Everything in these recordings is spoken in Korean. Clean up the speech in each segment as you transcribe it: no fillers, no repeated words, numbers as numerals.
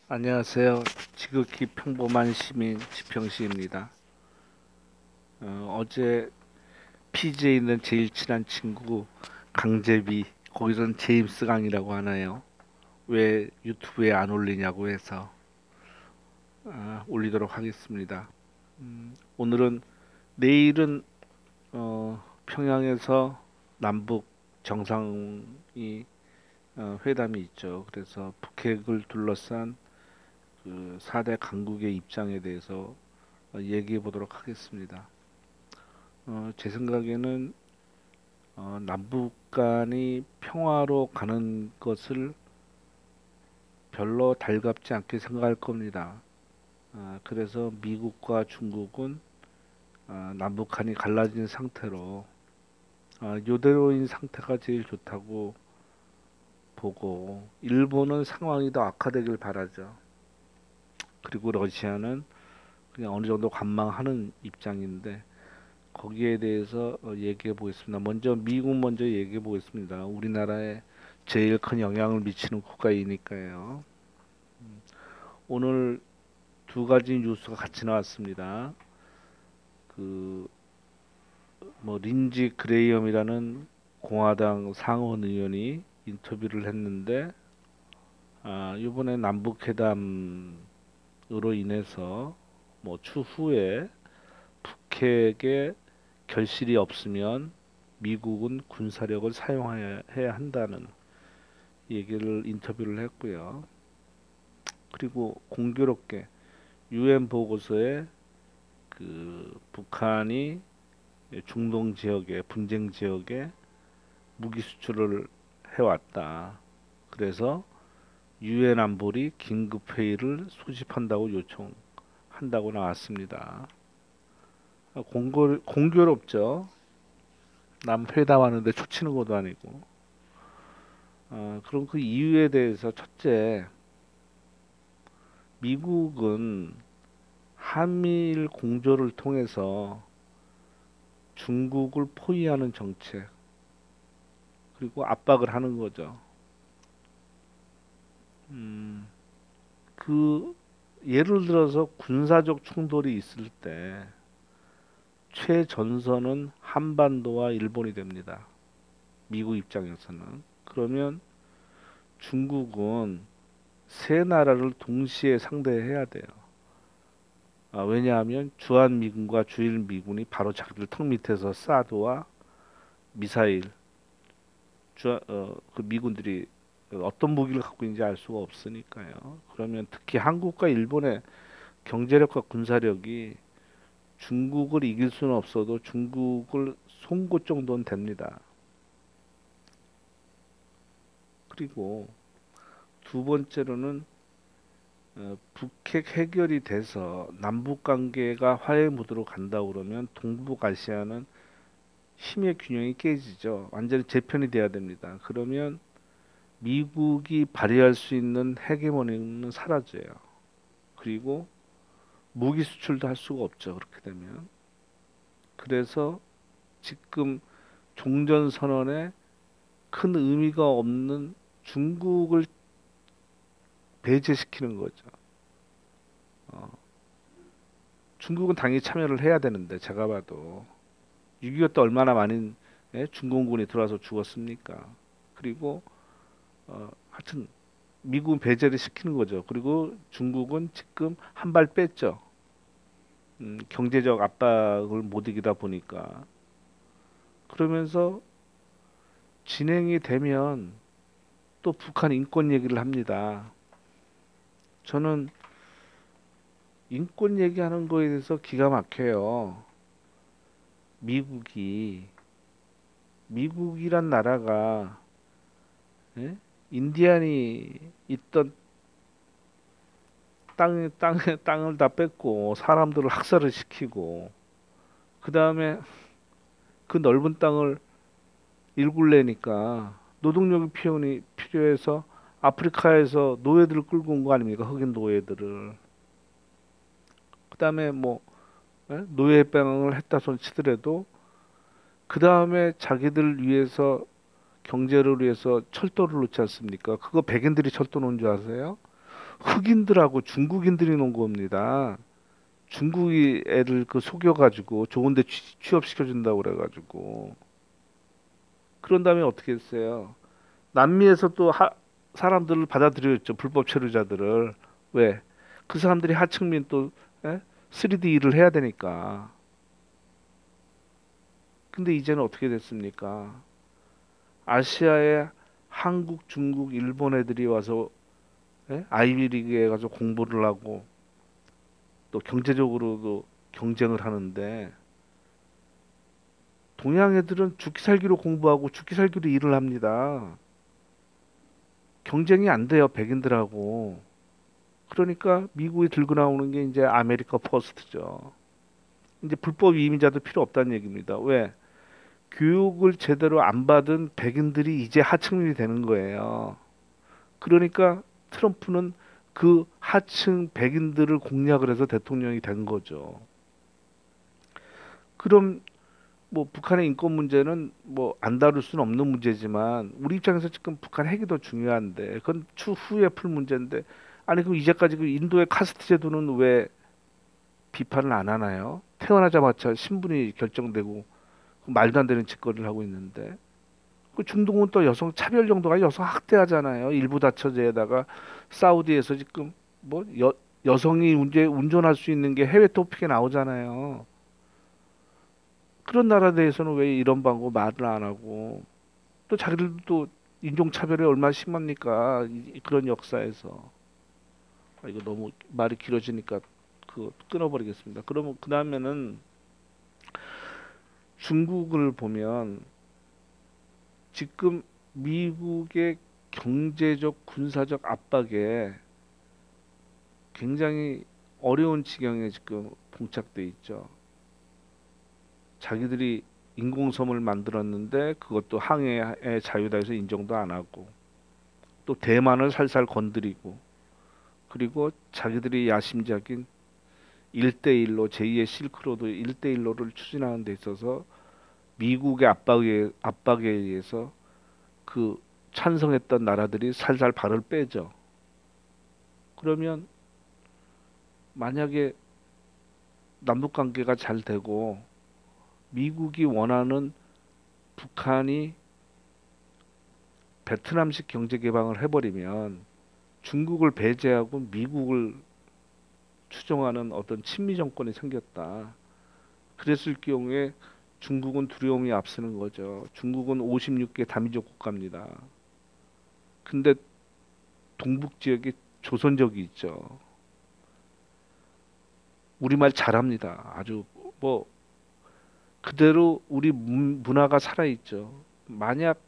안녕하세요. 지극히 평범한 시민 지평시입니다. 어제 피지에 있는 제일 친한 친구 강제비, 거기선 제임스 강이라고 하나요? 왜 유튜브에 안 올리냐고 해서 올리도록 하겠습니다. 오늘은 내일은 평양에서 남북 정상이 회담이 있죠. 그래서 북핵을 둘러싼 그 4대 강국의 입장에 대해서 얘기해 보도록 하겠습니다. 제 생각에는 남북 간이 평화로 가는 것을 별로 달갑지 않게 생각할 겁니다. 그래서 미국과 중국은 남북 간이 갈라진 상태로 요대로인 상태가 제일 좋다고 보고, 일본은 상황이 더 악화되길 바라죠. 그리고 러시아는 그냥 어느 정도 관망하는 입장인데, 거기에 대해서 얘기해 보겠습니다. 먼저 미국 먼저 얘기해 보겠습니다. 우리나라에 제일 큰 영향을 미치는 국가이니까요. 오늘 두 가지 뉴스가 같이 나왔습니다. 그 뭐 린지 그레이엄이라는 공화당 상원 의원이 인터뷰를 했는데, 이번에 남북 회담으로 인해서 뭐 추후에 북핵의 결실이 없으면 미국은 군사력을 사용해야 한다는 얘기를 인터뷰를 했고요. 그리고 공교롭게 유엔 보고서에 그 북한이 중동 지역에 분쟁 지역에 무기 수출을 해왔다. 그래서 유엔 안보리 긴급 회의를 소집한다고 요청한다고 나왔습니다. 공교롭죠. 남 회담하는데 초치는 것도 아니고. 그럼 그 이유에 대해서 첫째, 미국은 한미일 공조를 통해서 중국을 포위하는 정책, 그리고 압박을 하는 거죠. 음, 그 예를 들어서 군사적 충돌이 있을 때 최전선은 한반도와 일본이 됩니다. 미국 입장에서는. 그러면 중국은 세 나라를 동시에 상대해야 돼요. 왜냐하면 주한미군과 주일미군이 바로 자기들 턱 밑에서 사드와 미사일, 그 미군들이 어떤 무기를 갖고 있는지 알 수가 없으니까요. 그러면 특히 한국과 일본의 경제력과 군사력이 중국을 이길 수는 없어도 중국을 송곳 정도는 됩니다. 그리고 두 번째로는 북핵 해결이 돼서 남북 관계가 화해 무드로 간다 그러면 동북아시아는 힘의 균형이 깨지죠. 완전히 재편이 돼야 됩니다. 그러면 미국이 발휘할 수 있는 헤게모니는 사라져요. 그리고 무기 수출도 할 수가 없죠. 그렇게 되면. 그래서 지금 종전 선언에 큰 의미가 없는 중국을 배제시키는 거죠. 어, 중국은 당연히 참여를 해야 되는데, 제가 봐도 6.25 때 얼마나 많은 중공군이 들어와서 죽었습니까? 그리고 하여튼 미국은 배제를 시키는 거죠. 그리고 중국은 지금 한 발 뺐죠. 경제적 압박을 못 이기다 보니까. 그러면서 진행이 되면 또 북한 인권 얘기를 합니다. 저는 인권 얘기하는 거에 대해서 기가 막혀요. 미국이 미국이란 나라가, 예? 인디안이 있던 땅을 다 뺏고 사람들을 학살을 시키고, 그 다음에 그 넓은 땅을 일굴레니까 노동력이 필요해서 아프리카에서 노예들을 끌고 온 거 아닙니까? 흑인 노예들을. 그 다음에 뭐 노예 해방을 했다 손 치더라도 그 다음에 자기들 위해서, 경제를 위해서 철도를 놓지 않습니까? 그거 백인들이 철도 놓은 줄 아세요? 흑인들하고 중국인들이 놓은 겁니다. 중국이 애들 그 속여가지고 좋은데 취업시켜준다고 그래가지고 그런 다음에 어떻게 했어요? 남미에서 또 사람들을 받아들였죠. 불법 체류자들을. 왜? 그 사람들이 하층민 또 3D 일을 해야 되니까. 근데 이제는 어떻게 됐습니까? 아시아에 한국, 중국, 일본 애들이 와서 아이비리그에 가서 공부를 하고 또 경제적으로도 경쟁을 하는데 동양 애들은 죽기 살기로 공부하고 죽기 살기로 일을 합니다. 경쟁이 안 돼요, 백인들하고. 그러니까 미국이 들고 나오는 게 이제 아메리카 퍼스트죠. 이제 불법 이민자도 필요 없다는 얘기입니다. 왜? 교육을 제대로 안 받은 백인들이 이제 하층민이 되는 거예요. 그러니까 트럼프는 그 하층 백인들을 공략을 해서 대통령이 된 거죠. 그럼 뭐 북한의 인권 문제는 뭐 안 다룰 수는 없는 문제지만 우리 입장에서 지금 북한 핵이 더 중요한데 그건 추후에 풀 문제인데 아니 그럼 이제까지 그 인도의 카스트 제도는 왜 비판을 안 하나요? 태어나자마자 신분이 결정되고 그 말도 안 되는 짓거리를 하고 있는데 그 중동은 또 여성 차별 정도가 여성 학대하잖아요. 일부 다처제에다가 사우디에서 지금 뭐 여성이 운전할 수 있는 게 해외 토픽에 나오잖아요. 그런 나라에 대해서는 왜 이런 방법 말을 안 하고 또 자기들도 인종차별이 얼마나 심합니까? 그런 역사에서. 이거 너무 말이 길어지니까 그 끊어버리겠습니다. 그러면 그 다음에는 중국을 보면 지금 미국의 경제적 군사적 압박에 굉장히 어려운 지경에 지금 봉착돼 있죠. 자기들이 인공섬을 만들었는데 그것도 항해의 자유다 해서 인정도 안 하고 또 대만을 살살 건드리고 그리고 자기들이 야심작인 1대1로 제2의 실크로드 1대1로를 추진하는 데 있어서 미국의 압박에 의해서 그 찬성했던 나라들이 살살 발을 빼죠. 그러면 만약에 남북 관계가 잘 되고 미국이 원하는 북한이 베트남식 경제 개방을 해버리면 중국을 배제하고 미국을 추종하는 어떤 친미 정권이 생겼다. 그랬을 경우에 중국은 두려움이 앞서는 거죠. 중국은 56개 다민족 국가입니다. 근데 동북 지역에 조선족이 있죠. 우리말 잘합니다. 아주 뭐 그대로 우리 문화가 살아있죠. 만약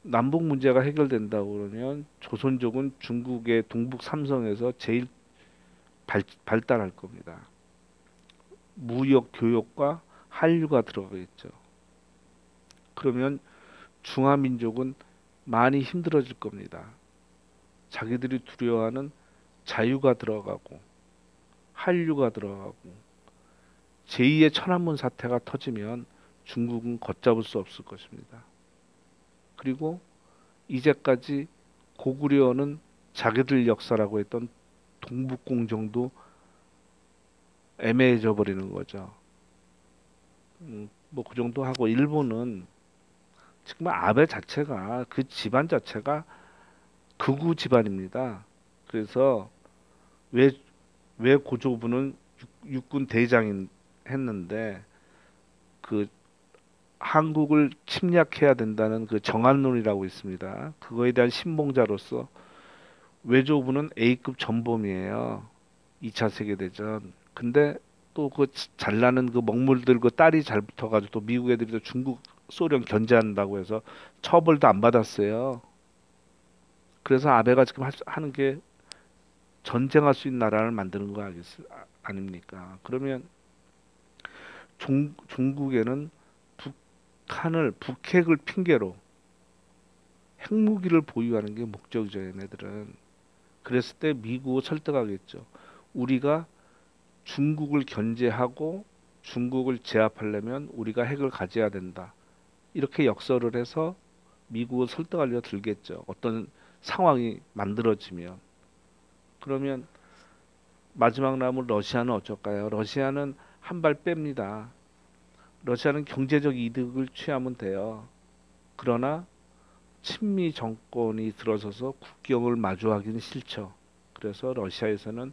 남북 문제가 해결된다고 그러면 조선족은 중국의 동북 삼성에서 제일 발달할 겁니다. 무역, 교역과 한류가 들어가겠죠. 그러면 중화민족은 많이 힘들어질 겁니다. 자기들이 두려워하는 자유가 들어가고 한류가 들어가고 제2의 천안문 사태가 터지면 중국은 걷잡을 수 없을 것입니다. 그리고 이제까지 고구려는 자기들 역사라고 했던 동북공정도 애매해져 버리는 거죠. 뭐 그 정도 하고 일본은 정말 아베 자체가 그 집안 자체가 극우 집안입니다. 그래서 왜 고조부는 육군 대장인 했는데 그 한국을 침략해야 된다는 그 정한론이라고 있습니다. 그거에 대한 신봉자로서 외조부는 A급 전범이에요. 2차 세계대전. 근데 또 그 잘나는 그 먹물들 그 딸이 잘 붙어가지고 또 미국 애들이 또 중국 소련 견제한다고 해서 처벌도 안 받았어요. 그래서 아베가 지금 하는 게 전쟁할 수 있는 나라를 만드는 거 아닙니까? 그러면 중국에는 북핵을 핑계로 핵무기를 보유하는 게 목적이죠, 얘네들은. 그랬을 때 미국을 설득하겠죠. 우리가 중국을 견제하고 중국을 제압하려면 우리가 핵을 가져야 된다. 이렇게 역설을 해서 미국을 설득하려 들겠죠. 어떤 상황이 만들어지면. 그러면 마지막 남은 러시아는 어쩔까요? 러시아는 한 발 뺍니다. 러시아는 경제적 이득을 취하면 돼요. 그러나 친미 정권이 들어서서 국경을 마주하기는 싫죠. 그래서 러시아에서는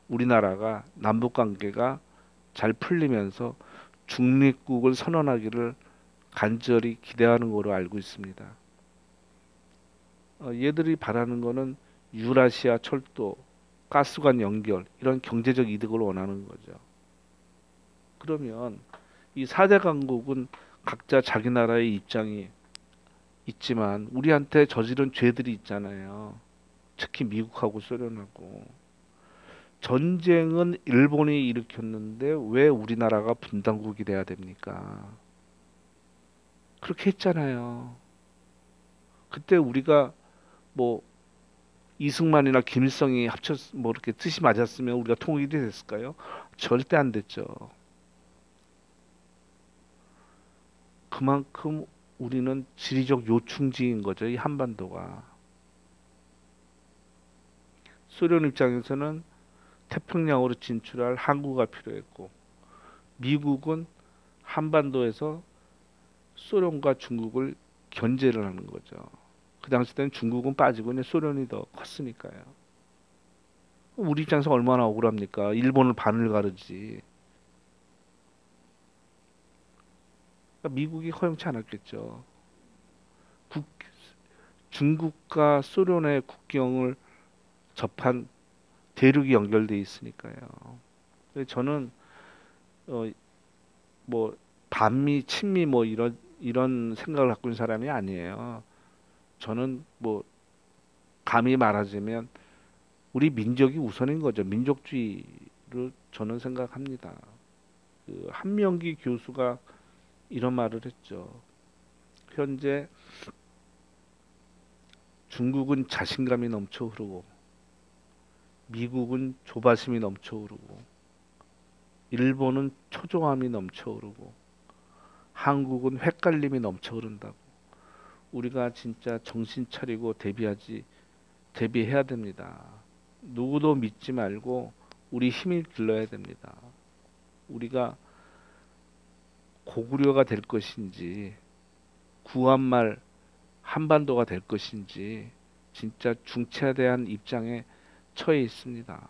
우리나라가 남북 관계가 잘 풀리면서 중립국을 선언하기를 간절히 기대하는 거로 알고 있습니다. 얘들이 바라는 거는 유라시아 철도, 가스관 연결 이런 경제적 이득을 원하는 거죠. 그러면 이 4대 강국은 각자 자기 나라의 입장이 있지만 우리한테 저지른 죄들이 있잖아요. 특히 미국하고 소련하고. 전쟁은 일본이 일으켰는데 왜 우리나라가 분단국이 돼야 됩니까? 그렇게 했잖아요. 그때 우리가 뭐 이승만이나 김일성이 합쳐 뭐 이렇게 뜻이 맞았으면 우리가 통일이 됐을까요? 절대 안 됐죠. 그만큼 우리는 지리적 요충지인 거죠. 이 한반도가. 소련 입장에서는 태평양으로 진출할 항구가 필요했고 미국은 한반도에서 소련과 중국을 견제를 하는 거죠. 그 당시 때는 중국은 빠지고 이제 소련이 더 컸으니까요. 우리 입장에서 얼마나 억울합니까? 일본을 반을 가르지. 그러니까 미국이 허용치 않았겠죠. 국, 중국과 소련의 국경을 접한 대륙이 연결돼 있으니까요. 그래서 저는 어, 뭐 반미, 친미 뭐 이런 생각을 갖고 있는 사람이 아니에요. 저는 뭐 감히 말하자면 우리 민족이 우선인 거죠. 민족주의를 저는 생각합니다. 그 한명기 교수가 이런 말을 했죠. 현재 중국은 자신감이 넘쳐 흐르고 미국은 조바심이 넘쳐 흐르고 일본은 초조함이 넘쳐 흐르고 한국은 헷갈림이 넘쳐 흐른다고. 우리가 진짜 정신 차리고 대비해야 됩니다. 누구도 믿지 말고 우리 힘을 길러야 됩니다. 우리가 고구려가 될 것인지 구한말 한반도가 될 것인지 진짜 중차대한 입장에 처해 있습니다.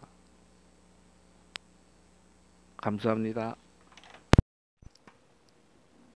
감사합니다.